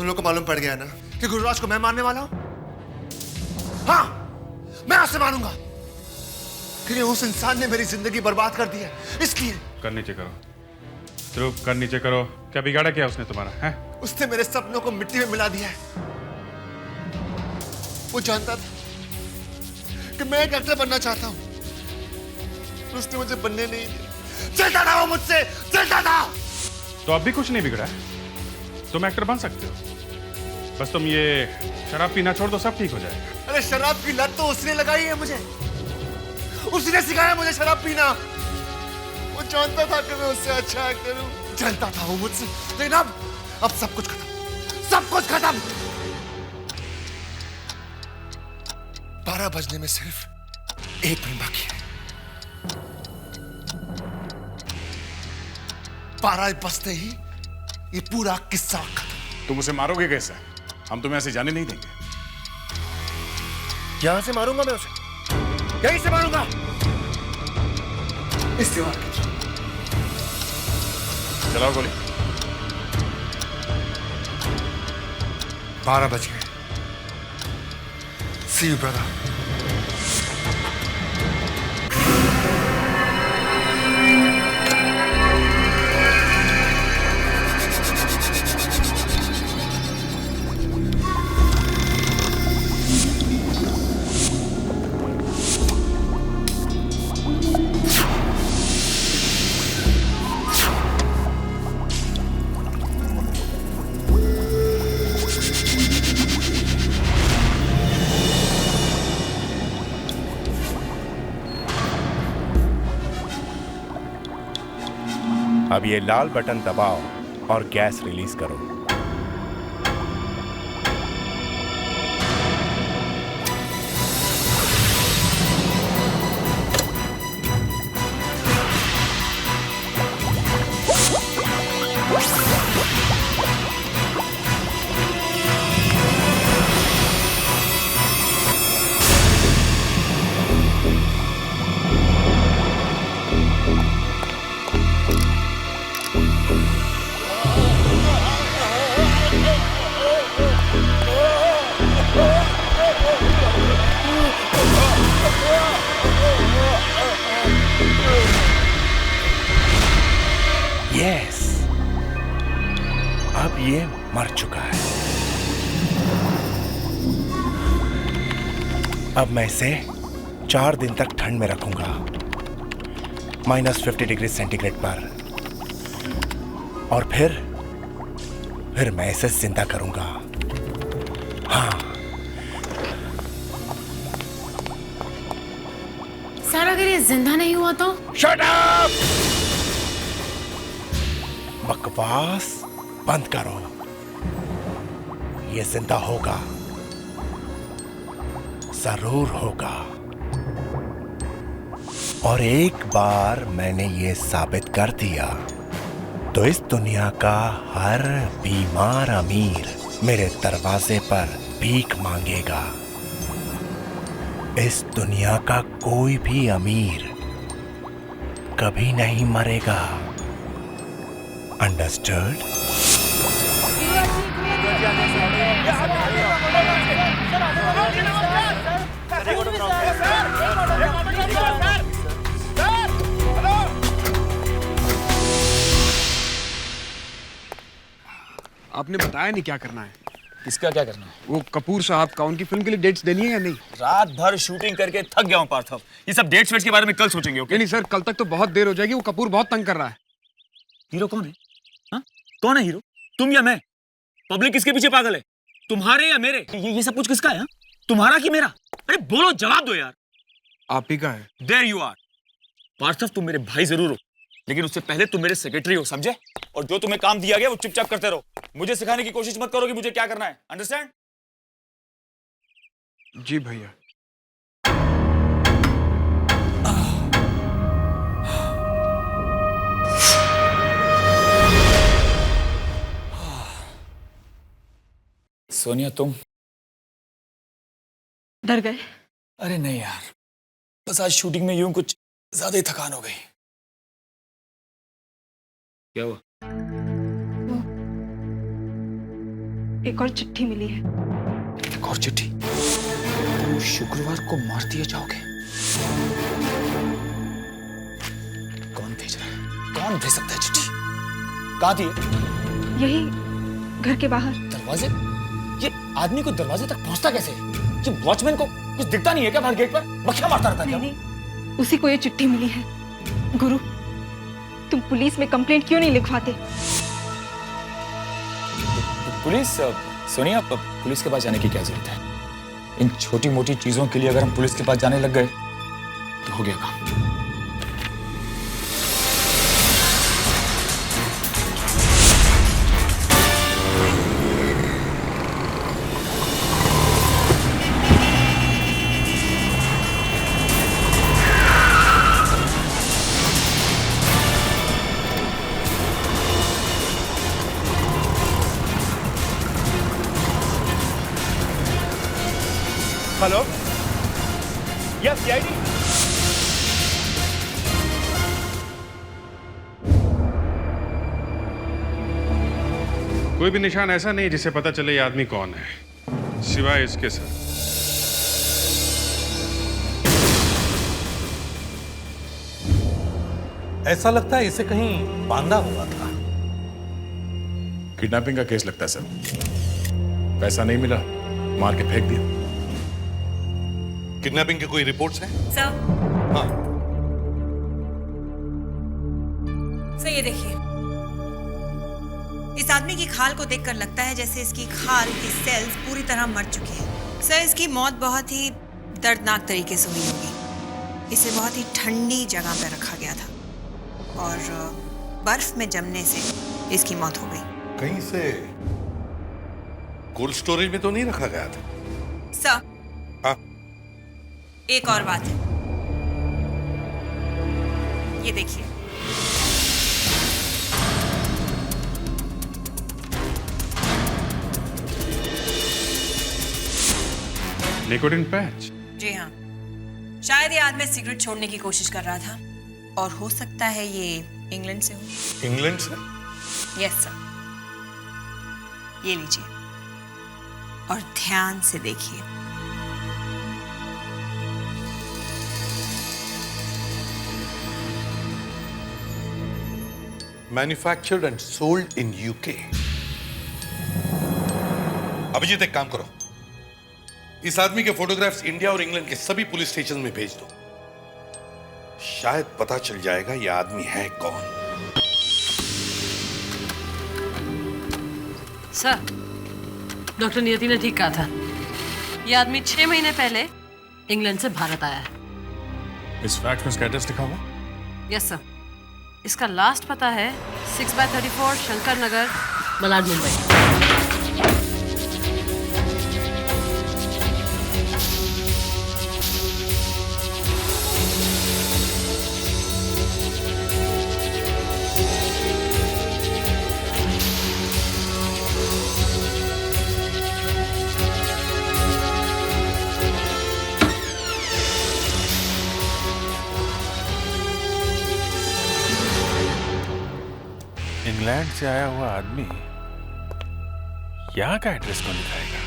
तुम लोग को मालूम पड़ गया ना कि गुरुराज को मैं मारने वाला हूं? हाँ, मैं आपसे मारूंगा क्योंकि उस इंसान ने मेरी जिंदगी बर्बाद कर दी है, इसलिए। कर नीचे करो, ध्रुव कर नीचे करो। क्या बिगाड़ा क्या उसने तुम्हारा है? उसने मेरे सपनों को मिट्टी में मिला दिया है। वो जानता था कि मैं एक एक्टर बनना चाहता हूं, उसने मुझे बनने नहीं दिया। चलता था वो मुझसे, चलता था। तो अब भी कुछ नहीं बिगड़ा है, तुम एक्टर बन सकते हो। बस तुम ये शराब पीना छोड़ दो, सब ठीक हो जाएगा। अरे शराब की लत तो उसने लगाई है मुझे, उसने सिखाया मुझे शराब पीना। वो जानता था कि मैं उससे अच्छा एक्टर हूं, जानता था वो मुझसे। लेकिन अब सब कुछ खत्म, सब कुछ खत्म। 12 बजने में सिर्फ 1 मिनट बाकी है। 12 बजते ही ये पूरा किस्सा खत्म। तुम उसे मारोगे कैसे? हम तुम्हें ऐसे जाने नहीं देंगे। यहां से मारूंगा मैं उसे, यहीं से मारूंगा, इस दीवार के। चलाओ गोली। 12 बज गए। See you, brother. अब ये लाल बटन दबाओ और गैस रिलीज करो। यस, अब ये मर चुका है। अब मैं इसे 4 दिन तक ठंड में रखूंगा, -50 डिग्री सेंटीग्रेड पर, और फिर मैं इसे जिंदा करूंगा। हाँ। सर, अगर ये जिंदा नहीं हुआ तो? Shut up! बकवास बंद करो। ये जिंदा होगा, जरूर होगा। और एक बार मैंने ये साबित कर दिया तो इस दुनिया का हर बीमार अमीर मेरे दरवाजे पर भीख मांगेगा। इस दुनिया का कोई भी अमीर कभी नहीं मरेगा। अंडरस्टूड? आपने बताया नहीं क्या करना है। किसका क्या करना है? वो कपूर साहब का, उनकी फिल्म के लिए डेट्स देनी है या नहीं? रात भर शूटिंग करके थक गया हूं पार्थव। ये सब डेट्स वेट्स के बारे में कल सोचेंगे। ओके? नहीं सर, कल तक तो बहुत देर हो जाएगी। वो कपूर बहुत तंग कर रहा है। हीरो कौन है? हाँ? कौन है हीरो? तुम या मैं? पब्लिक किसके पीछे पागल है, तुम्हारे या मेरे? ये सब कुछ किसका है? तुम्हारा कि मेरा? अरे बोलो, जवाब दो यार। आप ही का है। There you are. पार्थव, तुम मेरे भाई जरूर हो, लेकिन उससे पहले तुम मेरे सेक्रेटरी हो, समझे? और जो तुम्हें काम दिया गया वो चुपचाप करते रहो। मुझे सिखाने की कोशिश मत करो कि मुझे क्या करना है। अंडरस्टैंड? जी भैया। सोनिया, तुम डर गए? अरे नहीं यार, बस आज शूटिंग में यूं कुछ ज्यादा ही थकान हो गई। क्या हुआ? एक और चिट्ठी मिली है। एक और चिट्ठी? तुम शुक्रवार को मार दिए जाओगे? कौन भेज रहा है? कौन भेज सकता है चिट्ठी? कहाँ थी ये? यही घर के बाहर। दरवाजे? ये आदमी को दरवाजे तक पहुंचता कैसे? ये वॉचमैन को कुछ दिखता नहीं है क्या बाहर गेट पर? बखिया मारता रहता है क्या? नहीं, उसी को ये चिट्ठी मिली है। गुरु, तुम पुलिस में कंप्लेंट क्यों नहीं लिखवाते? पुलिस? सोनिया, पुलिस के पास जाने की क्या जरूरत है? इन छोटी मोटी चीजों के लिए अगर हम पुलिस के पास जाने लग गए तो हो गया काम। Hello, yes CID. कोई भी निशान ऐसा नहीं जिससे पता चले ये आदमी कौन है, सिवाय इसके सर। ऐसा लगता है इसे कहीं बांधा हुआ था। किडनैपिंग का केस लगता है सर। पैसा नहीं मिला, मार के फेंक दिया। किडनैपिंग की कोई रिपोर्ट्स हैं? सर, हाँ। सर ये देखिए, इस आदमी की खाल को देखकर लगता है जैसे इसकी खाल की सेल्स पूरी तरह मर चुके हैं। सर, इसकी मौत बहुत ही दर्दनाक तरीके से हुई होगी। इसे बहुत ही ठंडी जगह पर रखा गया था और बर्फ में जमने से इसकी मौत हो गई। कहीं से कोल्ड स्टोरेज में तो नहीं रखा गया था? सर, हाँ। एक और बात है, ये देखिए। Nicotine patch? जी हाँ, शायद ये आदमी सिगरेट छोड़ने की कोशिश कर रहा था और हो सकता है ये इंग्लैंड से हो। इंग्लैंड से? यस सर, ये लीजिए और ध्यान से देखिए। Manufactured and sold in UK. Abhijit, एक काम करो, इस आदमी के फोटोग्राफ्स इंडिया और इंग्लैंड के सभी पुलिस स्टेशन में भेज दो। शायद पता चल जाएगा ये आदमी है कौन। सर, डॉक्टर नियति ने ठीक कहा था। ये आदमी 6 महीने पहले इंग्लैंड से भारत आया है। इस फैक्ट में इसका एड्रेस लिखा हुआ? यस सर, इसका लास्ट पता है 6/34 शंकर नगर, मलाड, मुंबई। इंग्लैंड से आया हुआ आदमी यहाँ का एड्रेस कौन लिखाएगा?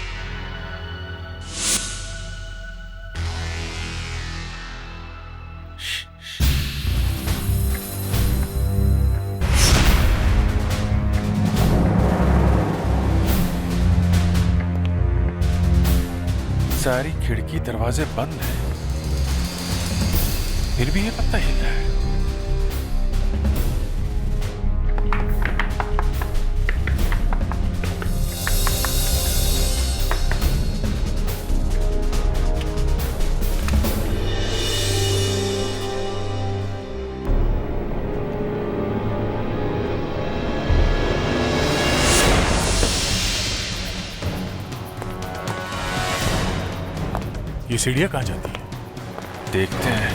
सारी खिड़की दरवाजे बंद हैं, फिर भी ये पत्ता हिल रहा है। ये सीढ़ियां कहाँ जाती है? देखते हैं।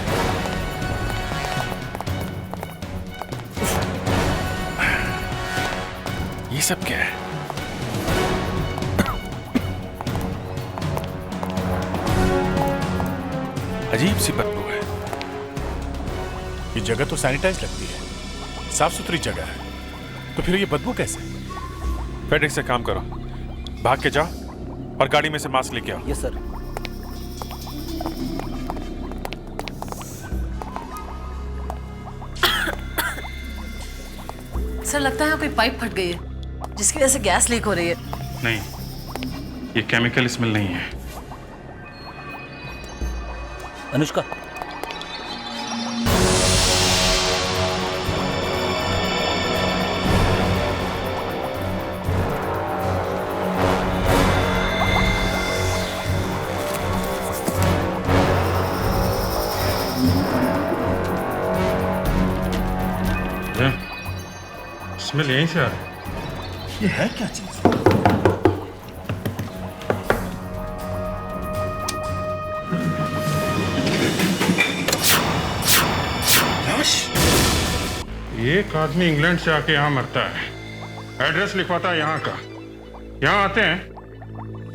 ये सब क्या है? अजीब सी बदबू है। ये जगह तो सैनिटाइज लगती है, साफ सुथरी जगह है, तो फिर ये बदबू कैसे? फेडेक्स से काम करो, भाग के जाओ और गाड़ी में से मास्क लेके आओ। Yes sir. सर लगता है कोई पाइप फट गई है जिसकी वजह से गैस लीक हो रही है। नहीं, ये केमिकल स्मेल नहीं है। अनुष्का, स्मेल यहीं से आ रहा है। ये है क्या चीज? एक आदमी इंग्लैंड से आके यहाँ मरता है, एड्रेस लिखवाता है यहाँ का, यहाँ आते हैं,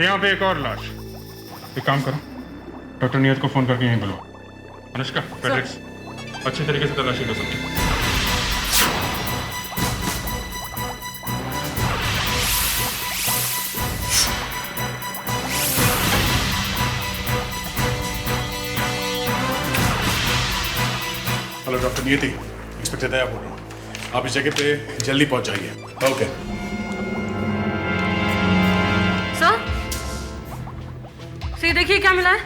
यहाँ पे एक और लाश। एक काम करो, डॉक्टर नियत को फोन करके यहीं बुलाओ। अनुष्का, पेड्रिक्स, अच्छी तरीके से तलाशी कर सकते। हेलो डॉक्टर नियति, इंस्पेक्टर दया बोल रहा हूँ। आप इस जगह पे जल्दी पहुंच जाइए। ओके। सर, ये देखिए क्या मिला है।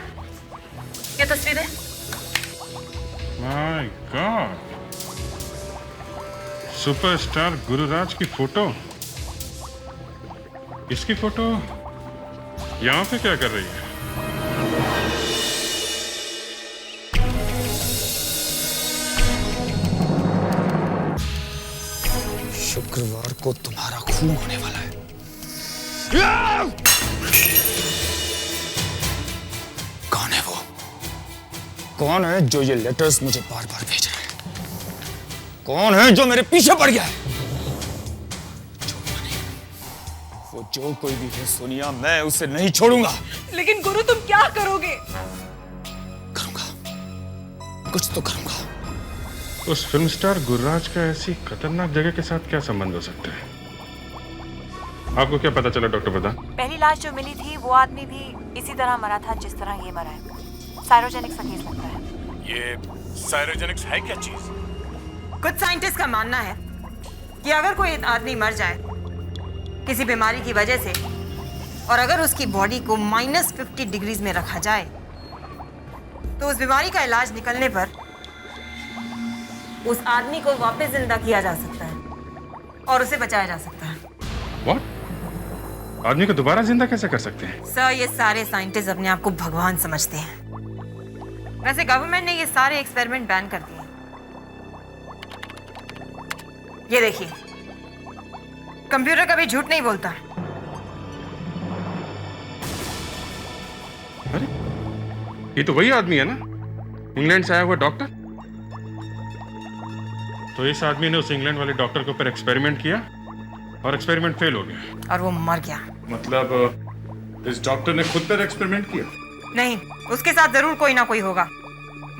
ये तस्वीर है। माय गॉड, सुपरस्टार गुरुराज की फोटो। इसकी फोटो यहाँ पे क्या कर रही है? शुक्रवार को तुम्हारा खून होने वाला है। कौन है वो? कौन है जो ये लेटर्स मुझे बार बार भेज रहा है? कौन है जो मेरे पीछे पड़ गया है? छोड़ूंगा नहीं। वो जो कोई भी है सोनिया, मैं उसे नहीं छोड़ूंगा। लेकिन गुरु तुम क्या करोगे? करूंगा, कुछ तो करूंगा। उस फिल्म स्टार गुरुराज का ऐसी खतरनाक जगह के साथ क्या संबंध हो सकता है? आपको क्या पता चला डॉक्टर प्रधान? पहली लाश जो मिली थी वो आदमी भी इसी तरह मरा था जिस तरह ये मरा है। साइरोजेनिक्स का केस लगता है। ये साइरोजेनिक्स है क्या चीज? कुछ साइंटिस्ट का मानना है कि अगर कोई आदमी मर जाए किसी बीमारी की वजह से और अगर उसकी बॉडी को -50 डिग्रीज में रखा जाए तो उस बीमारी का इलाज निकलने पर उस आदमी को वापस जिंदा किया जा सकता है और उसे बचाया जा सकता है। What? आदमी को दोबारा जिंदा कैसे कर सकते हैं? सर, ये सारे साइंटिस्ट अपने आप को भगवान समझते हैं। वैसे गवर्नमेंट ने ये सारे एक्सपेरिमेंट बैन कर दिए। ये देखिए, कंप्यूटर कभी झूठ नहीं बोलता। अरे, ये तो वही आदमी है ना, इंग्लैंड से आया हुआ डॉक्टर। तो इस आदमी ने उस इंग्लैंड वाले डॉक्टर के ऊपर एक्सपेरिमेंट किया और एक्सपेरिमेंट फेल हो गया और वो मर गया। मतलब इस डॉक्टर ने खुद पर एक्सपेरिमेंट किया? नहीं, उसके साथ जरूर कोई ना कोई होगा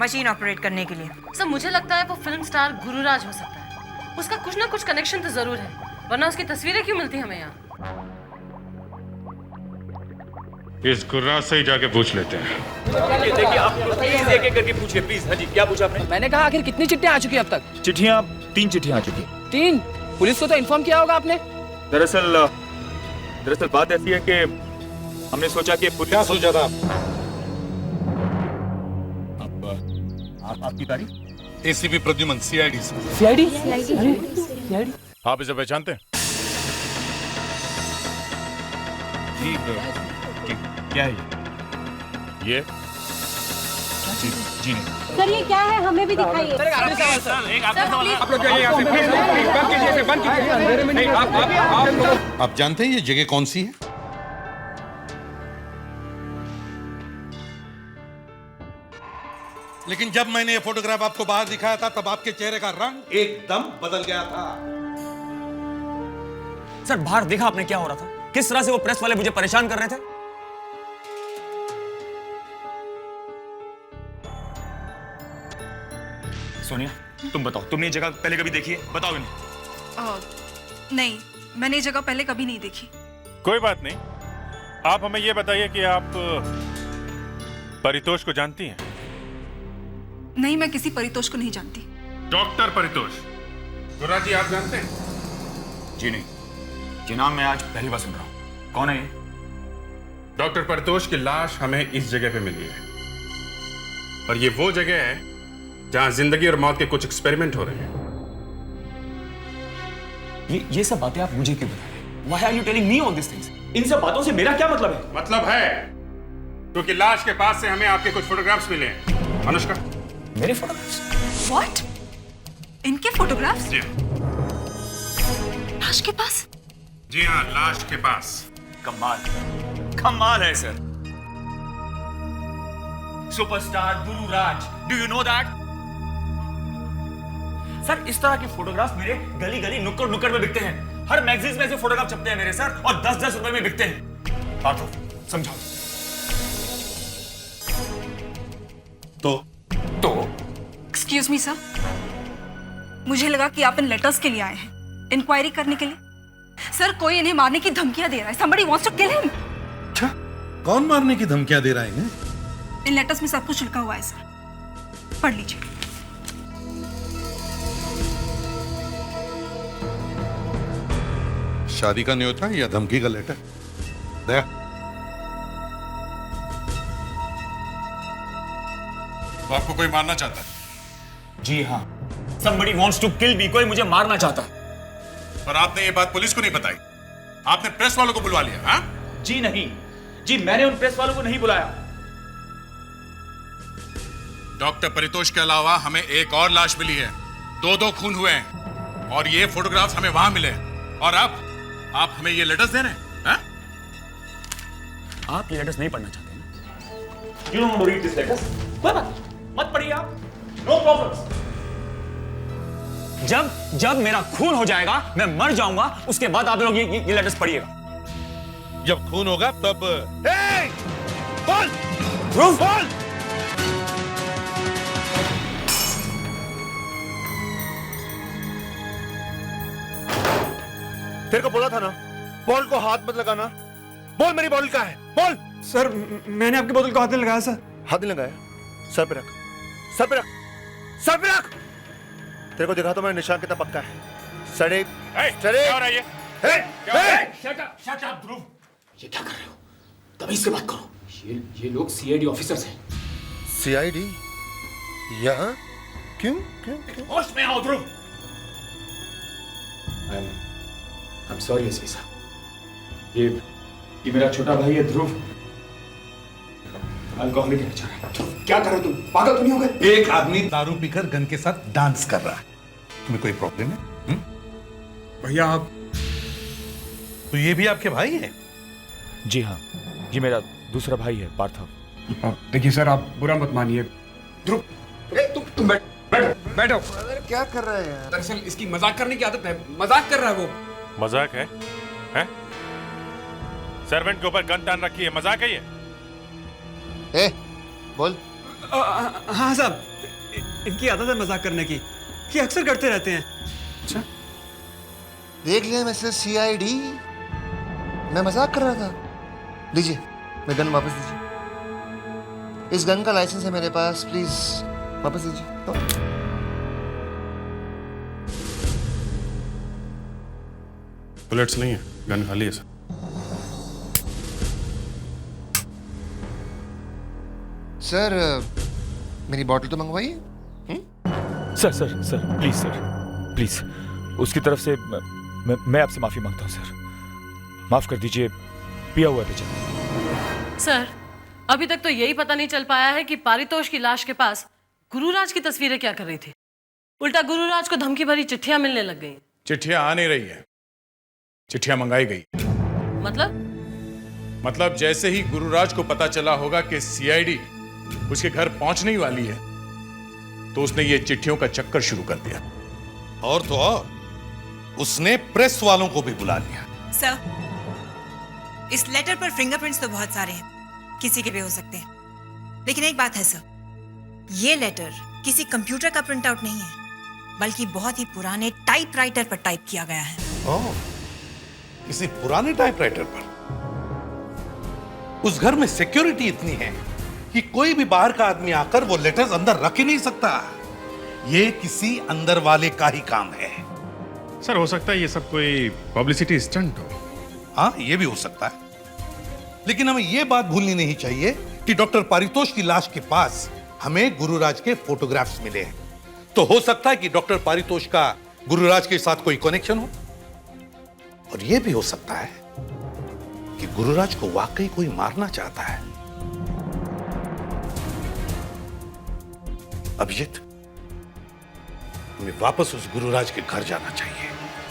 मशीन ऑपरेट करने के लिए। सर मुझे लगता है वो फिल्म स्टार गुरुराज हो सकता है। उसका कुछ ना कुछ कनेक्शन तो जरूर है, वरना उसकी तस्वीरें क्यों मिलती हमें यहाँ? इस गुरुराज से ही जाके पूछ लेते हैं। देखिए आप प्लीज एक-एक करके पूछिए प्लीज। हाँ जी, क्या पूछा आपने? मैंने कहा आखिर कितनी चिट्ठियां आ चुकी हैं अब तक? चिट्ठियां 3 चिट्ठियां आ चुकी हैं। 3? पुलिस को तो इन्फॉर्म किया होगा आपने? दरअसल बात ऐसी है कि हमने सोचा कि क्या सोचा था? आपकी तारीख? एसीपी प्रद्युमन, सीआईडी से। सीआईडी? आप इसे पहचानते हैं? जी, क्या है ये? जी जी नहीं। सर ये क्या है, हमें भी दिखाइए। आप लोग जाइए यहाँ से, प्लीज बंद कीजिए इसे, बंद कीजिए। नहीं, आप आप जानते हैं ये जगह कौन सी है? लेकिन जब मैंने ये फोटोग्राफ आपको बाहर दिखाया था तब आपके चेहरे का रंग एकदम बदल गया था। सर बाहर देखा आपने क्या हो रहा था? किस तरह से वो प्रेस वाले मुझे परेशान कर रहे थे? सोनिया, तुम बताओ, तुमने ये जगह पहले कभी देखी है? बताओ इन्हें। नहीं, मैंने ये जगह पहले कभी नहीं देखी। कोई बात नहीं, आप हमें ये बताइए कि आप परितोष को जानती हैं? नहीं, मैं किसी परितोष को नहीं जानती। डॉक्टर परितोष गुरुराज जी आप जानते हैं? जी नहीं, ये नाम मैं आज पहली बार सुन रहा हूँ। कौन है ये? डॉक्टर परितोष की लाश हमें इस जगह पे मिली है और ये वो जगह है जहां जिंदगी और मौत के कुछ एक्सपेरिमेंट हो रहे हैं। ये सब बातें आप मुझे क्यों बता रहे हैं? Why are you telling me all these things? इन सब बातों से मेरा क्या मतलब है? मतलब है क्योंकि लाश के पास से हमें आपके कुछ फोटोग्राफ्स मिले हैं। अनुष्का, मेरे फोटोग्राफ्स? What? इनके फोटोग्राफ्स? जी लाश के पास? जी हाँ, लाश के पास। कमाल है sir. Superstar Gururaj, do you know that? Sir, इस तरह के फोटोग्राफ्स मेरे गली गली नुक्कड़ नुक्कड़ में बिकते हैं। हर मैगजीन में ऐसे फोटोग्राफ छपते हैं मेरे सर, और 10-10 रुपए में बिकते हैं। पार्थो, समझाओ। तो एक्सक्यूज मी सर, मुझे लगा कि आप इन लेटर्स के लिए आए हैं, इंक्वायरी करने के लिए। सर, कोई इन्हें मारने की धमकियां दे रहा है। Somebody wants to kill him. अच्छा, कौन मारने की धमकियां दे रहा है इन्हें? इन लेटर्स में सब कुछ लिखा हुआ है सर, पढ़ लीजिए। शादी का न्योता या धमकी का लेटर? दया, तो आपको कोई मारना चाहता है? जी हाँ, somebody wants to kill me, कोई मुझे मारना चाहता है। पर आपने ये बात पुलिस को नहीं बताई, आपने प्रेस वालों को बुलवा लिया। हाँ जी नहीं जी, मैंने उन प्रेस वालों को नहीं बुलाया। डॉक्टर परितोष के अलावा हमें एक और लाश मिली है, 2-2 खून हुए हैं, और ये फोटोग्राफ्स हमें वहां मिले हैं। और अब आप हमें ये लेटर्स दे रहे हैं? हाँ? आप ये लेटर्स नहीं पढ़ना चाहते ना? You don't want to read these letters? कोई बात नहीं, मत पढ़िए आप, no problems। जब मेरा खून हो जाएगा, मैं मर जाऊंगा, उसके बाद आप लोग ये लेटर्स पढ़िएगा। जब खून होगा तब बोल बोल। तेरे को बोला था ना, बॉल को हाथ मत लगाना। बोल, मेरी बॉल कहाँ है? बोल। सर, मैंने आपके बोतल को हाथ नहीं लगाया सर। हाथ नहीं लगाया? सर पे रख, सर पे रख, सर पे रख। तेरे को दिखा तो मैं निशान कितना पक्का है। सड़े क्या हो रहा है ये? शट अप ध्रुव, ये क्या कर रहे हो? तमीज से बात करो। ये लोग सीआईडी ऑफिसर्स हैं। सीआईडी? यहाँ क्यों क्यों क्यों? होश में आओ ध्रुव। I'm sorry एसपी साहब, ये मेरा छोटा भाई है ध्रुव, अल्कोहलिक है बेचारा। क्या कर रहे हो तुम? पागल तो नहीं हो गए? एक आदमी दारू पीकर गन के साथ डांस कर रहा है, तुम्हें कोई प्रॉब्लम है? भैया आप, तो ये भी आपके भाई है? जी हाँ, ये मेरा दूसरा भाई है पार्थव। देखिए सर, आप बुरा मत मानिए। ध्रुव, तुम बैठो। अरे क्या कर रहे हैं? दरअसल इसकी मजाक करने की आदत है, मजाक कर रहा है वो। मजाक है? हैं? सर्वेंट के ऊपर गन तान रखी है, मजाक है ये? बोल। हाँ साहब, इनकी आदत है मजाक करने की, ये अक्सर करते रहते हैं। अच्छा, देख लिया मिस्टर सीआईडी, मैं मजाक कर रहा था। लीजिए, मैं गन वापस दीजिए। इस गन का लाइसेंस है मेरे पास, प्लीज वापस दीजिए। तो बुलेट्स नहीं है, गन खाली है सर। सर, मेरी बॉटल तो मंगवाइए। सर प्लीज उसकी तरफ से मैं आपसे माफी मांगता हूँ सर, माफ कर दीजिए, पिया हुआ बेचारा। सर, अभी तक तो यही पता नहीं चल पाया है कि पारितोष की लाश के पास गुरुराज की तस्वीरें क्या कर रही थी। उल्टा गुरुराज को धमकी भरी चिट्ठियां मिलने लग गई। चिट्ठियां आ नहीं रही है, चिट्ठियां मंगाई गई। मतलब जैसे ही गुरुराज को पता चला होगा कि सीआईडी उसके घर पहुंचने ही वाली है, तो उसने ये चिट्ठियों का चक्कर शुरू कर दिया। और तो और उसने प्रेस वालों को भी बुला लिया। सर, इस लेटर पर फिंगरप्रिंट्स तो बहुत सारे हैं, किसी के भी हो सकते हैं, लेकिन एक बात है सर, ये लेटर किसी कंप्यूटर का प्रिंट आउट नहीं है, बल्कि बहुत ही पुराने टाइपराइटर पर टाइप किया गया है। ओह, किसी पुराने टाइपराइटर पर? उस घर में सिक्योरिटी इतनी है कि कोई भी बाहर का आदमी आकर वो लेटर्स अंदर रख ही नहीं सकता। ये किसी अंदर वाले का ही काम है। सर हो सकता है ये सब कोई पब्लिसिटी स्टंट हो। हाँ, ये भी हो सकता है, लेकिन हमें ये बात भूलनी नहीं चाहिए कि डॉक्टर पारितोष की लाश के पास हमें गुरुराज के फोटोग्राफ्स मिले हैं। तो हो सकता है कि डॉक्टर पारितोष का गुरुराज के साथ कोई कनेक्शन हो, और यह भी हो सकता है कि गुरुराज को वाकई कोई मारना चाहता है। अभिजीत, हमें वापस उस गुरुराज के घर जाना चाहिए।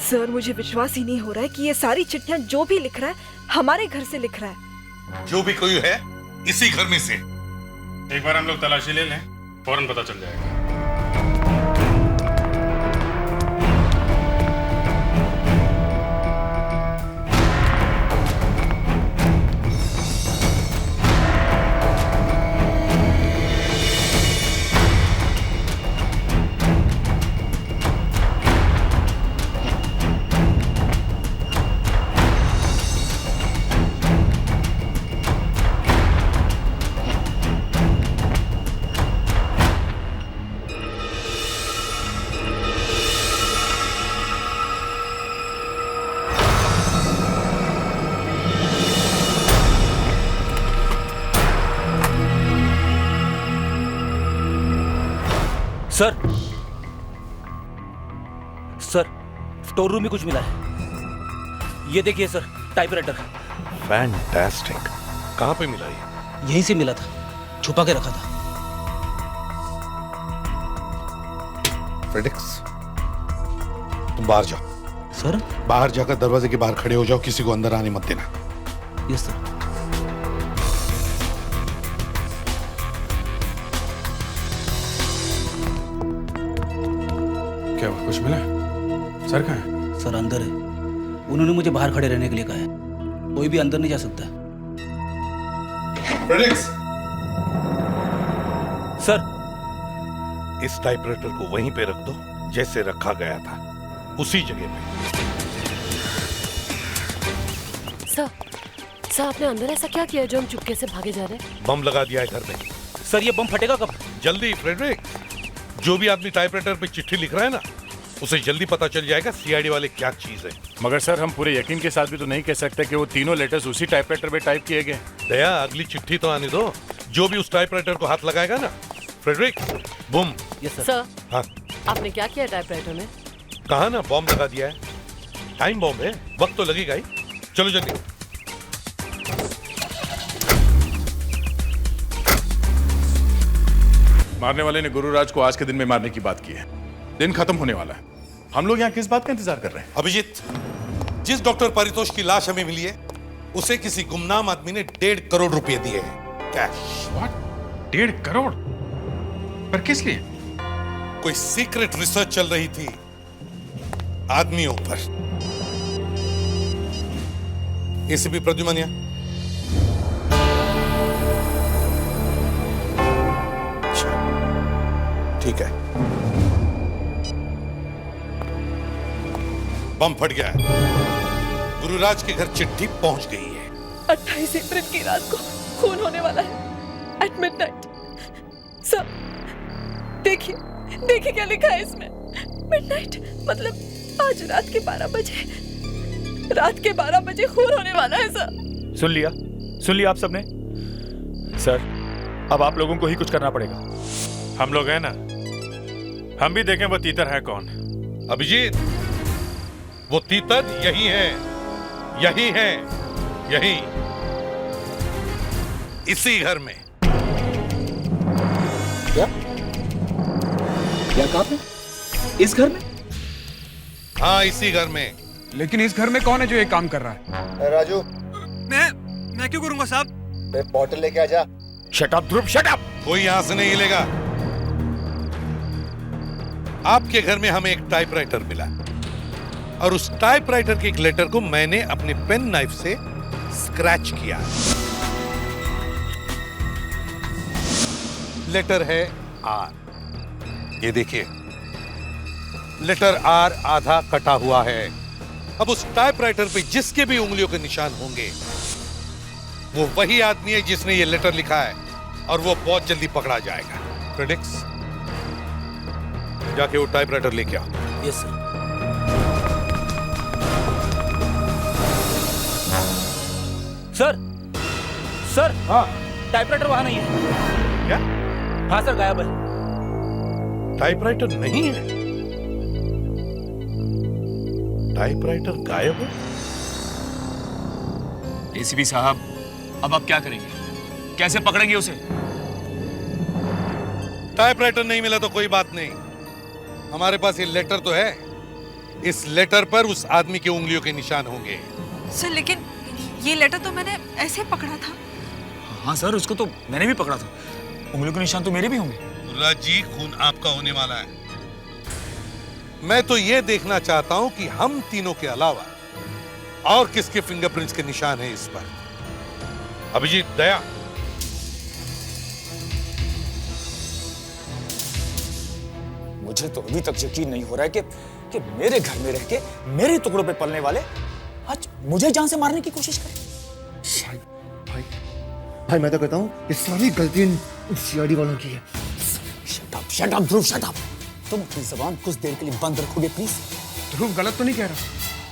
सर, मुझे विश्वास ही नहीं हो रहा है कि ये सारी चिट्ठियां जो भी लिख रहा है हमारे घर से लिख रहा है। जो भी कोई है इसी घर में से। एक बार हम लोग तलाशी ले लें, फौरन पता चल जाएगा। सर, स्टोर रूम में कुछ मिला है। ये देखिए सर, टाइपराइटर। फैंटास्टिक। कहां पे मिला ये? यहीं से मिला था, छुपा के रखा था। फ्रेडिक्स, तुम बाहर जाओ। सर? बाहर जाकर दरवाजे के बाहर खड़े हो जाओ, किसी को अंदर आने मत देना। Yes sir. क्या हुआ, कुछ मिला? सर कहाँ है? सर अंदर है। उन्होंने मुझे बाहर खड़े रहने के लिए कहा है। कोई भी अंदर नहीं जा सकता। फ्रेडिक्स! सर, इस टाइपराइटर को वहीं पे रख दो जैसे रखा गया था, उसी जगह पे। सर आपने अंदर ऐसा क्या किया जो हम चुपके से भागे जा रहे हैं? बम लगा दिया है घर में। सर ये बम फटेगा कब? जल्दी फ्रेडरिक। जो भी आदमी टाइपराइटर पे चिट्ठी लिख रहा है ना, उसे जल्दी पता चल जाएगा सीआईडी वाले क्या चीज है। मगर सर हम पूरे यकीन के साथ भी तो नहीं कह सकते कि वो तीनों लेटर्स उसी टाइपराइटर पे टाइप किए गए। दया, अगली चिट्ठी तो आने दो। जो भी उस टाइपराइटर को हाथ लगाएगा ना, फ्रेडरिक, बूम। Yes sir. हाँ, आपने क्या किया टाइपराइटर में? कहा ना बॉम्ब लगा दिया है। टाइम बॉम्ब है, वक्त तो लगेगा ही। चलो जल्दी। मारने वाले ने गुरुराज को आज के दिन में मारने की बात की है। दिन खत्म होने वाला है। हम लोग यहाँ किस बात का इंतजार कर रहे हैं? अभिजीत, जिस डॉक्टर पारितोष की लाश हमें मिली है, उसे किसी गुमनाम आदमी ने 1.5 करोड़ रुपए दिए हैं, कैश। व्हाट? 1.5 करोड़? पर किस लिए? कोई सीक्रेट रिसर्च चल रही थी आदमियों पर। एसीपी प्रद्युमन यहाँ। ठीक है, बम फट गया है। गुरुराज के घर चिट्ठी पहुंच गई है। 28 अप्रैल की रात को खून होने वाला है एट मिडनाइट। सर देखिए क्या लिखा है इसमें। मिडनाइट मतलब आज रात के 12 बजे। रात के 12 बजे खून होने वाला है सर। सुन लिया आप सबने? सर अब आप लोगों को ही कुछ करना पड़ेगा। हम लोग हैं ना, हम भी देखें वो तीतर है कौन। अभिजीत, वो तीतर यही है, यही इसी घर में। क्या कहा आपने? इस घर में? हाँ, इसी घर में। लेकिन इस घर में कौन है जो ये काम कर रहा है? राजू, मैं क्यों करूंगा साहब? बॉटल लेके आ जा। शट अप ध्रुव, शट अप। कोई यहां से नहीं हिलेगा। आपके घर में हमें एक टाइपराइटर मिला, और उस टाइपराइटर के एक लेटर को मैंने अपने पेन नाइफ से स्क्रैच किया। लेटर है आर। ये देखिए, लेटर आर आधा कटा हुआ है। अब उस टाइपराइटर पे जिसके भी उंगलियों के निशान होंगे, वो वही आदमी है जिसने ये लेटर लिखा है और वो बहुत जल्दी पकड़ा जाएगा। प्रेडिक्स, जाके वो टाइपराइटर लेके आओ। Yes sir. सर सर, हाँ टाइपराइटर वहां नहीं है। क्या? हाँ सर, गायब है। टाइपराइटर नहीं है? टाइपराइटर गायब है? एसीपी साहब, अब आप क्या करेंगे? कैसे पकड़ेंगे उसे? टाइपराइटर नहीं मिला तो कोई बात नहीं, हमारे पास ये लेटर तो है। इस लेटर पर उस आदमी की उंगलियों के निशान होंगे। सर लेकिन ये लेटर तो मैंने ऐसे पकड़ा था। हाँ सर, उसको तो मैंने भी पकड़ा था। उंगलियों के निशान तो मेरे भी होंगे। गुरुराज जी, खून आपका होने वाला है। मैं तो ये देखना चाहता हूं कि हम तीनों के अलावा और किसके फिंगरप्रिंट्स के निशान हैं इस पर। अभिजीत, दया, मुझे तो अभी तक यकीन नहीं हो रहा है कि मेरे घर में रह के मेरे टुकड़ों पे पलने वाले आज मुझे जान से मारने की कोशिश करें। भाई मैं तो कहता हूँ ये सारी गलती इन सीआईडी वालों की है। शट अप ध्रुव, शट अप। तुम अपनी जबान कुछ देर के लिए बंद रखोगे प्लीज? ध्रुव गलत तो नहीं कह रहा।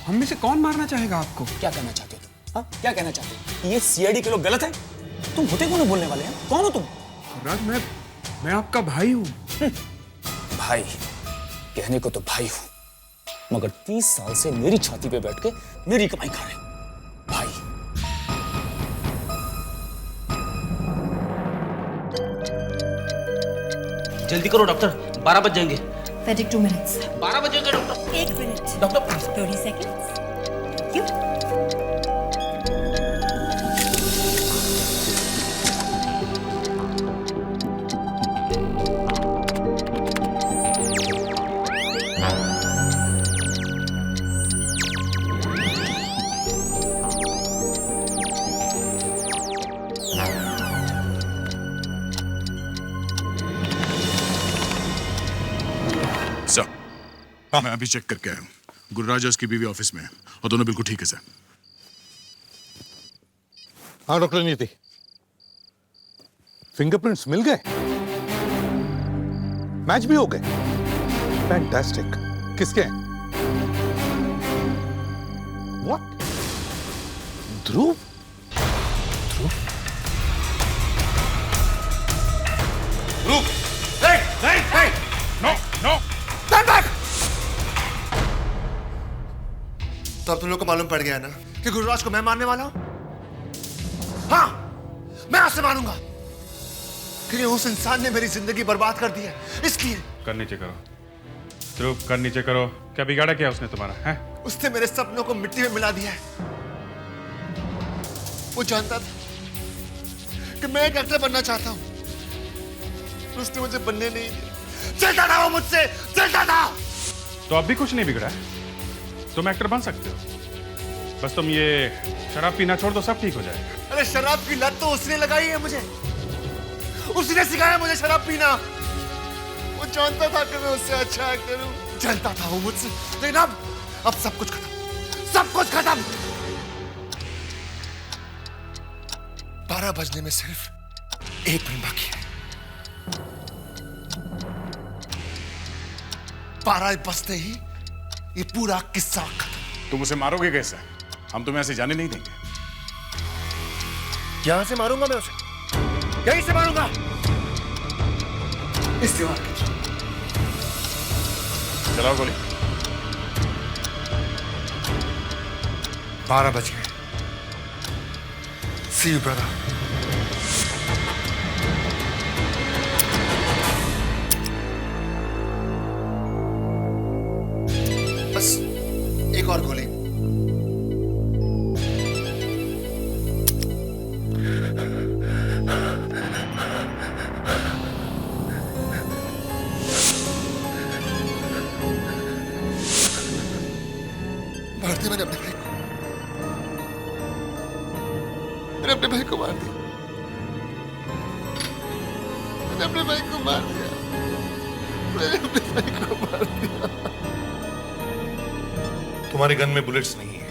हम में से कौन मारना चाहेगा आपको? क्या कहना चाहते हो तुम? हाँ, क्या कहना चाहते हो? ये सीआईडी के लोग गलत है? तुम होते कौन हो बोलने वाले हैं? कौन हो तुम? गुरुराज, मैं आपका भाई हूँ। भाई कहने को तो भाई हूं, मगर 30 साल से मेरी छाती पे बैठ के मेरी कमाई खा रहे भाई। जल्दी करो डॉक्टर, 12 बज जाएंगे। 32 minutes. 12 बजेंगे doctor. 1 minute. Doctor 30 seconds. Thank you. मैं अभी चेक करके आया हूँ। गुरुराज और उसकी बीवी ऑफिस में है और दोनों बिल्कुल ठीक है सर। हाँ डॉक्टर नीति, फिंगरप्रिंट्स मिल गए, मैच भी हो गए। फैंटास्टिक। किसके हैं? व्हाट? ध्रुव? ध्रुव? नहीं, नो। Stand back! तो अब तुम लोग को मालूम पड़ गया ना कि गुरुराज को मैं मारने वाला हूं? हाँ, मैं आपसे मारूंगा कि उस इंसान ने मेरी जिंदगी बर्बाद कर दी है, इसलिए। कर नीचे करो ध्रुव, कर नीचे करो। क्या बिगाड़ा क्या उसने तुम्हारा है? उसने मेरे सपनों को मिट्टी में मिला दिया है। वो जानता था कि मैं एक एक्टर बनना चाहता हूं, उसने मुझे बनने नहीं दिया। चलता था वो मुझसे, चलता था। तो अब भी कुछ नहीं बिगड़ा है, तुम एक्टर बन सकते हो। बस तुम ये शराब पीना छोड़ दो, सब ठीक हो जाएगा। अरे शराब की लत तो उसने लगाई है मुझे, उसने सिखाया मुझे शराब पीना। वो जानता था कि मैं उससे अच्छा एक्टर हूं, चलता था वो मुझसे। लेकिन अब सब कुछ खत्म, सब कुछ खत्म। 12 बजने में सिर्फ 1 मिनट बाकी है। 12 बजते ही ये पूरा किस्सा खत्म। तुम उसे मारोगे कैसे? हम तुम्हें ऐसे जाने नहीं देंगे। यहां से मारूंगा मैं उसे, यहीं से मारूंगा, इस दीवार के। चलाओ गोली। 12 बज गए। See you, brother. बस एक और गोली। मार दिया मैंने अपने भाई को, मैंने अपने भाई को मार दिया, मैंने अपने भाई को मार दिया, मैंने अपने भाई को मार दिया। तुम्हारी गन में बुलेट्स नहीं है।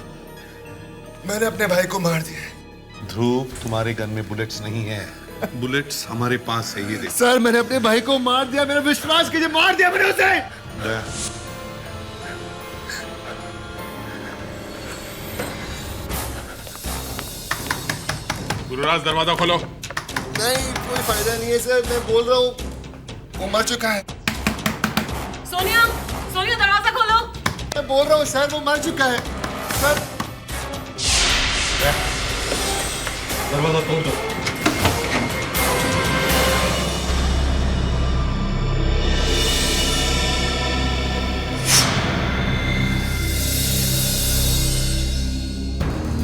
मैंने अपने भाई को मार दिया। ध्रुव, तुम्हारे गन में बुलेट्स नहीं है। बुलेट्स हमारे पास है, ये देख। सर मैंने अपने भाई को मार दिया, मेरा विश्वास कीजिए, मार दिया मैंने उसे। गुरुराज दरवाजा खोलो। नहीं कोई फायदा नहीं है सर, मैं बोल रहा हूँ वो मर चुका है। सोनिया, सोनिया दरवाजा खोलो। मैं बोल रहा हूँ सर वो मर चुका है सर। दरवाजा खोल दो।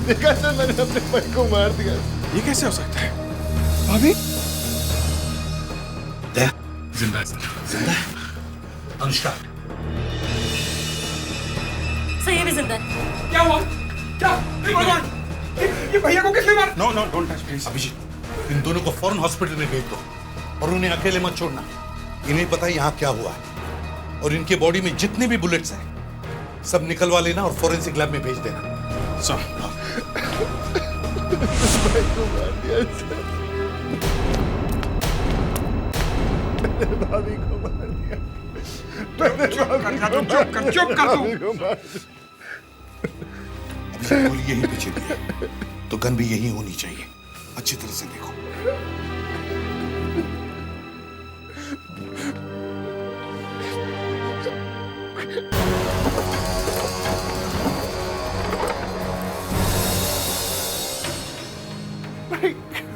देखा सर, मैंने अपने भाई को मार दिया। ये कैसे हो सकता है? भाभी जिंदा है सर, जिंदा है। अनुष्का, सही है, भी जिंदा है। क्या हुआ? क्या? ये भैया को किसने मारा? No no don't touch please. Abhijeet, इन दोनों को फौरन हॉस्पिटल में भेज दो और उन्हें अकेले मत छोड़ना। इन्हें पता है यहाँ क्या हुआ है, और इनके बॉडी में जितने भी बुलेट्स हैं सब निकलवा लेना और फोरेंसिक लैब में भेज देना। सर भाई को मार दिया सर, मैंने भाभी को मार दिया। चुप कर तू। अभिजीत, गोली यहीं पे छिपी है तो गन भी यहीं होनी चाहिए। अच्छी तरह से देखो।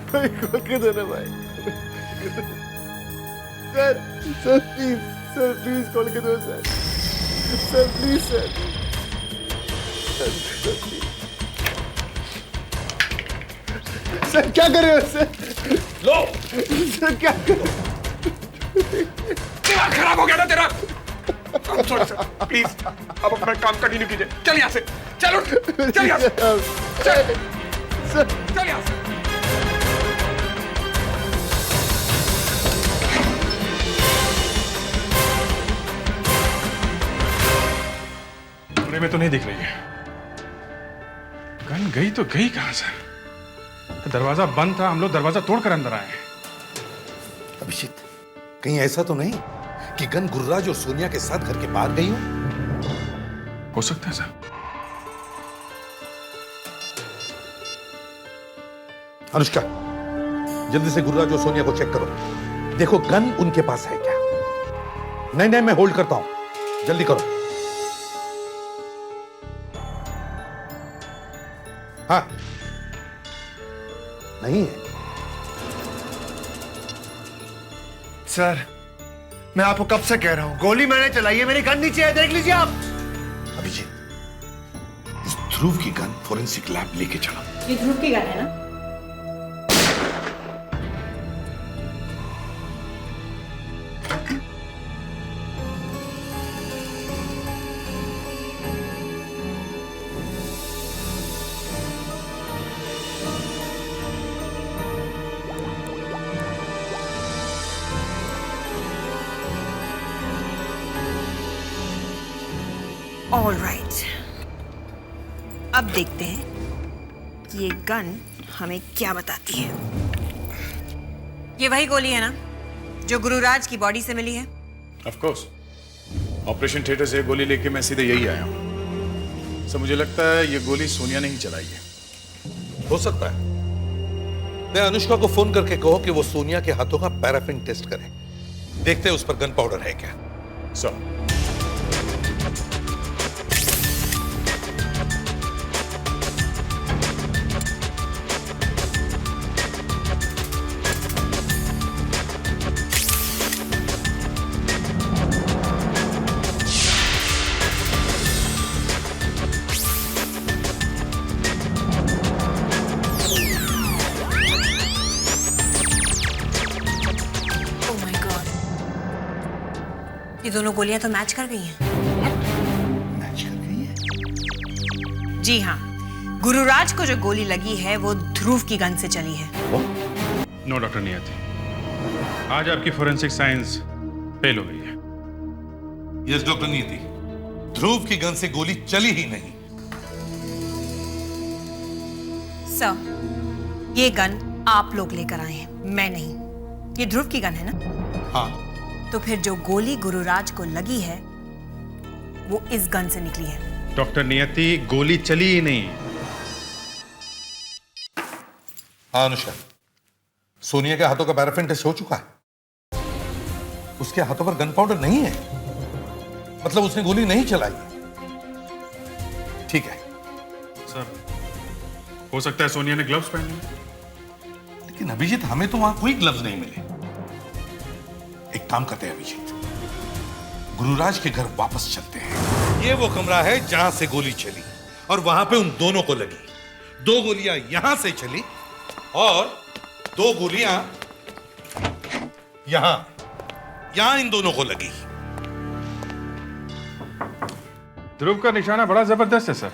भाई खोल के देना भाई। Sir sir please, sir please खोल के दो sir, sir please sir, sir क्या कर रहे हो सर? लो, सर क्या कर रहे हो? दिमाग खराब हो गया ना तेरा? सॉरी सर, प्लीज अब अपना काम कंटिन्यू कीजिए। चल यहाँ से, चलो चल यहाँ से, चल यहाँ से। कमरे में तो नहीं दिख रही है। गन गई तो गई कहां से? दरवाजा बंद था, हम लोग दरवाजा तोड़कर अंदर आए हैं। अभिजीत, कहीं ऐसा तो नहीं कि गन गुरुराज और सोनिया के साथ घर के बाहर गई हो सकता है सर। अनुष्का, जल्दी से गुरुराज और सोनिया को चेक करो, देखो गन उनके पास है क्या। नहीं नहीं, मैं होल्ड करता हूं, जल्दी करो। हाँ, नहीं है सर, मैं आपको कब से कह रहा हूं, गोली मैंने चलाई है, मेरी गन नीचे है, देख लीजिए आप। अभिजीत, इस ध्रुव की गन फोरेंसिक लैब लेके चलो। ये ध्रुव की गन है ना? ऑल राइट, अब देखते हैं कि ये गन हमें क्या बताती है। ये वही गोली है ना जो गुरुराज की बॉडी से मिली है? ऑफ कोर्स, ऑपरेशन थिएटर से गोली लेके मैं सीधे यही आया हूँ। सर मुझे लगता है ये गोली सोनिया ने ही चलाई है। हो सकता है। मैं अनुष्का को फोन करके कहो कि वो सोनिया के हाथों का पैराफिन टेस्ट करे, देखते हैं उस पर गन पाउडर है क्या। सर ये दोनों गोलियां तो मैच कर गई हैं। मैच कर गई है? जी हाँ, गुरुराज को जो गोली लगी है वो ध्रुव की गन से चली है। नो डॉक्टर नियति, आज आपकी फोरेंसिक साइंस फेल हो गई है। यस डॉक्टर नियति, ध्रुव की गन से गोली चली ही नहीं। सर, ये गन आप लोग लेकर आए हैं, मैं नहीं। ये ध्रुव की गन है ना? हाँ। तो फिर जो गोली गुरुराज को लगी है वो इस गन से निकली है। डॉक्टर नियति, गोली चली ही नहीं। हाँ अनुष्का, सोनिया के हाथों का पैराफिन टेस्ट हो चुका है। उसके हाथों पर गन पाउडर नहीं है, मतलब उसने गोली नहीं चलाई। ठीक है सर, हो सकता है सोनिया ने ग्लव्स पहने हैं। लेकिन अभिजीत, हमें तो वहां कोई ग्लव्स नहीं मिले। एक काम करते हैं अभिजीत, गुरुराज के घर वापस चलते हैं। ये वो कमरा है जहां से गोली चली और वहां पे उन दोनों को लगी। 2 गोलियां यहां से चली और 2 गोलियां यहां इन दोनों को लगी। ध्रुव का निशाना बड़ा जबरदस्त है सर।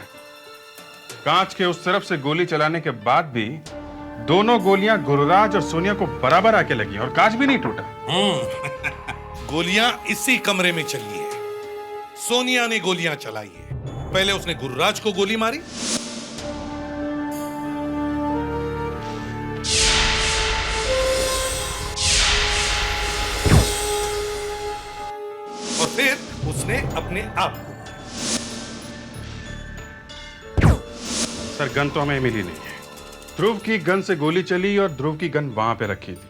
कांच के उस तरफ से गोली चलाने के बाद भी दोनों गोलियां गुरुराज और सोनिया को बराबर आके लगी और कांच भी नहीं टूटा। गोलियां इसी कमरे में चली है। सोनिया ने गोलियां चलाई है। पहले उसने गुरुराज को गोली मारी, और फिर उसने अपने आप को। सर, गन तो हमें मिली नहीं है। ध्रुव की गन से गोली चली और ध्रुव की गन वहां पे रखी थी।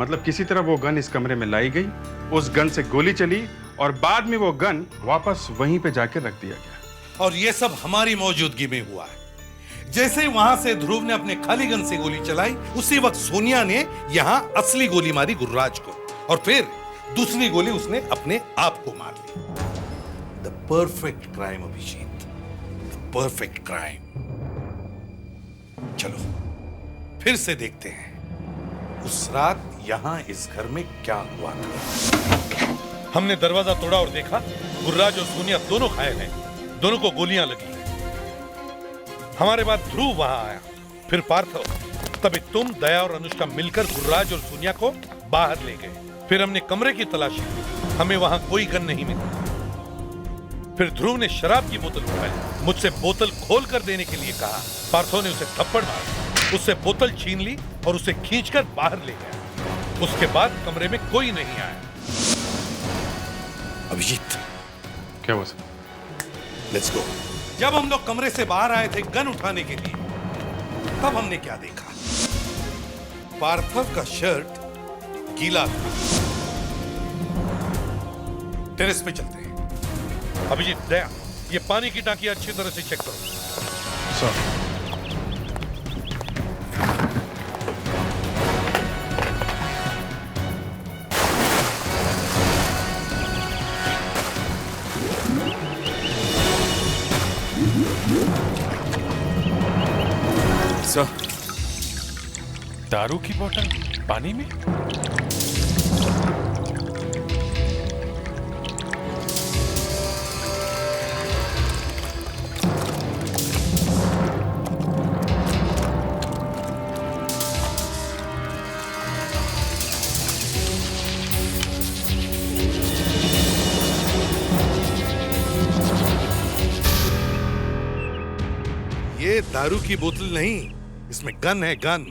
मतलब किसी तरह वो गन इस कमरे में लाई गई, उस गन से गोली चली और बाद में वो गन वापस वहीं पे जाके रख दिया गया। और ये सब हमारी मौजूदगी में हुआ है। जैसे वहां से ध्रुव ने अपने खाली गन से गोली चलाई, उसी वक्त सोनिया ने यहां असली गोली मारी गुरुराज को, और फिर दूसरी गोली उसने अपने आप को मार ली। The perfect crime Abhijeet, the perfect crime. चलो फिर से देखते हैं उस रात यहां इस घर में क्या हुआ था। हमने दरवाजा तोड़ा और देखा गुरुराज और सोनिया दोनों घायल हैं, दोनों को गोलियां लगी हैं। हमारे बाद ध्रुव वहां आया, फिर पार्थव, तभी तुम, दया और अनुष्का मिलकर गुरुराज और सोनिया को बाहर ले गए। फिर हमने कमरे की तलाशी की, हमें वहां कोई गन नहीं मिली। फिर ध्रुव ने शराब की बोतल उठाई, मुझसे बोतल खोल कर देने के लिए कहा। पार्थव ने उसे थप्पड़ मारा, उससे बोतल छीन ली और उसे खींचकर बाहर ले गया। उसके बाद कमरे में कोई नहीं आया। अभिजीत, क्या हुआ सर? Let's go. जब हम लोग कमरे से बाहर आए थे गन उठाने के लिए, तब हमने क्या देखा? पार्थव का शर्ट गीला था। टेरेस पे चलते हैं। अभिजीत, दया, ये पानी की टांकी अच्छी तरह से चेक करो। सर, दारू की बोतल पानी में? ये दारू की बोतल नहीं, इसमें गन है, गन।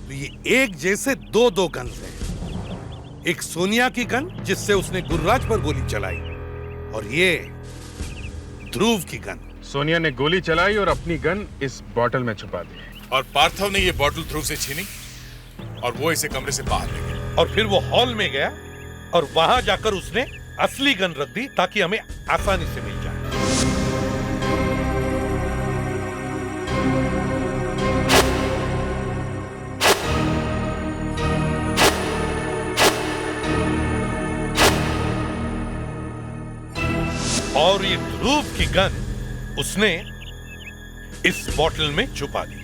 तो ये एक जैसे दो गन्स हैं। एक सोनिया की गन जिससे उसने गुरुराज पर गोली चलाई, और ये ध्रुव की गन। सोनिया ने गोली चलाई और अपनी गन इस बोतल में छुपा दी। और पार्थव ने ये बोतल ध्रुव से छीनी और वो इसे कमरे से बाहर ले गया। और फिर वो हॉल में गया और वहां जाकर उसने असली गन रख दी ताकि हमें आसानी से मिल जाए। और ये ध्रुव की गन उसने इस बोतल में छुपा दी।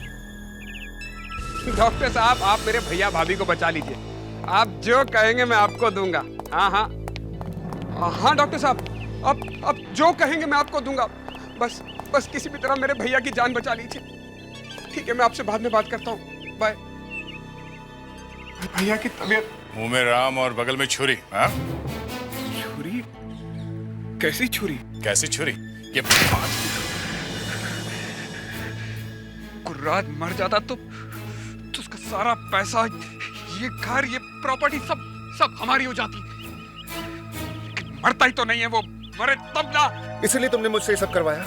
डॉक्टर साहब, आप मेरे भैया भाभी को बचा लीजिए। आप जो कहेंगे मैं आपको दूंगा। हाँ हाँ हाँ डॉक्टर साहब, अब जो कहेंगे मैं आपको दूंगा। बस किसी भी तरह मेरे भैया की जान बचा लीजिए। ठीक है, मैं आपसे बाद में बात करता हूँ। बाय। भैया की तबीयत। मुंह में राम और बगल में छुरी। हाँ? छुरी? कैसी छुरी? कैसी छुरी? ये गुरुराज मर जाता तो सारा पैसा, ये घर, ये प्रॉपर्टी सब हमारी हो जाती। लेकिन मरता ही तो नहीं है वो, मरे तब ना। इसीलिए तुमने मुझसे ये सब करवाया?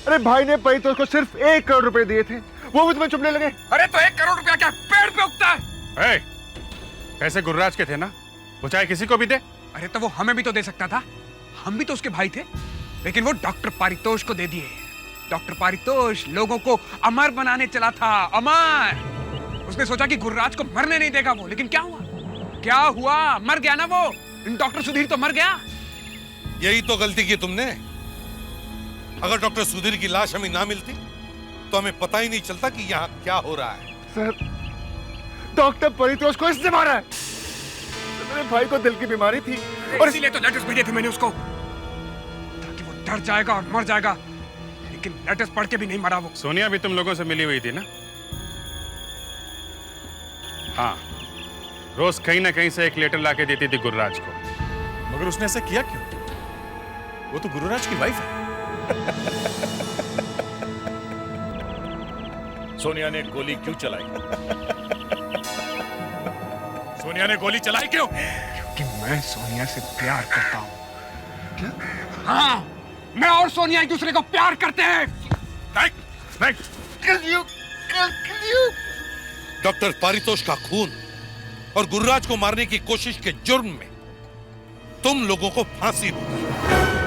अरे भाई ने परितोष को सिर्फ 1 करोड़ रुपए दिए थे, वो भी तुम्हें चुपने लगे। अरे तो 1 करोड़ रुपया क्या पेड़ पे उगता है? पैसे गुरुराज के थे ना, वो चाहे किसी को भी दे। अरे तो वो हमें भी तो दे सकता था, हम भी तो उसके भाई थे। लेकिन वो डॉक्टर पारितोष को दे दिए। डॉक्टर पारितोष लोगों को अमर बनाने चला था, अमर। उसने सोचा कि गुरुराज को मरने नहीं देगा वो, लेकिन क्या हुआ? क्या हुआ? मर गया ना वो। डॉक्टर सुधीर तो मर गया। यही तो गलती की तुमने। अगर डॉक्टर सुधीर की लाश हमें ना मिलती तो हमें पता ही नहीं चलता कि यहाँ क्या हो रहा है। सर, डॉक्टर परितोष को इसने मारा है। मेरे भाई को दिल की बीमारी थी और इसीलिए तो लेटर्स भेजे थे मैंने उसको, ताकि वो डर जाएगा और मर जाएगा। लेकिन लेटर्स पढ़ के भी नहीं मरा वो। सोनिया भी तुम लोगों से मिली हुई थी ना? हाँ, रोज कहीं ना कहीं से एक लेटर लाके देती थी गुरुराज को। मगर उसने ऐसा किया क्यों? वो तो गुरुराज की वाइफ है। सोनिया ने गोली क्यों चलाई? सोनिया ने गोली चलाई क्यों? क्योंकि मैं सोनिया से प्यार करता हूँ। क्या? हाँ, मैं और सोनिया एक दूसरे को प्यार करते हैं। डॉक्टर पारितोष का खून और गुरुराज को मारने की कोशिश के जुर्म में तुम लोगों को फांसी होगी।